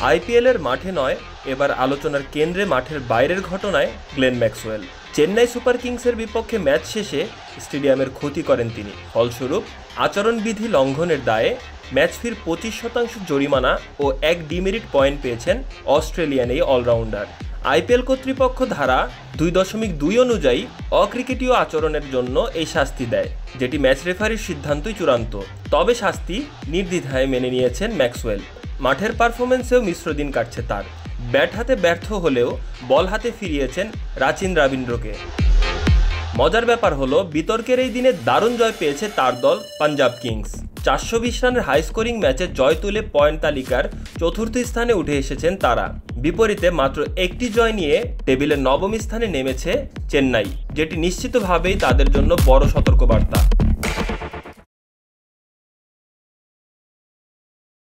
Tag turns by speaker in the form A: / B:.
A: আইপিএলের মাঠে নয়, এবার আলোচনার কেন্দ্রে মাঠের বাইরের ঘটনায় গ্লেন ম্যাক্সওয়েল। চেন্নাই সুপার কিংসের বিপক্ষে ম্যাচ শেষে স্টেডিয়ামের ক্ষতি করেন তিনি। ফলস্বরূপ আচরণবিধি লঙ্ঘনের দায়ে ম্যাচ ফির 25% জরিমানা ও 1 ডিমেরিট পয়েন্ট পেয়েছেন অস্ট্রেলিয়ান এই অলরাউন্ডার। আইপিএল কর্তৃপক্ষ ধারা 2.2 অনুযায়ী অক্রিকেটীয় আচরণের জন্য এই শাস্তি দেয়, যেটি ম্যাচ রেফারির সিদ্ধান্তই চূড়ান্ত। তবে শাস্তি নির্দ্বিধায় মেনে নিয়েছেন ম্যাক্সওয়েল। মাঠের পারফরমেন্সেও মিশ্র দিন কাটছে তার। ব্যাট হাতে ব্যর্থ হলেও বল হাতে ফিরিয়েছেন রাচিন রবীন্দ্রকে। মজার ব্যাপার হলো, বিতর্কের এই দিনে দারুণ জয় পেয়েছে তার দল পাঞ্জাব কিংস। 420 রানের হাই স্কোরিং ম্যাচে জয় তুলে পয়েন্ট তালিকার 4র্থ স্থানে উঠে এসেছেন তারা। বিপরীতে মাত্র একটি জয় নিয়ে টেবিলের 9ম স্থানে নেমেছে চেন্নাই, যেটি নিশ্চিতভাবেই তাদের জন্য বড় সতর্কবার্তা।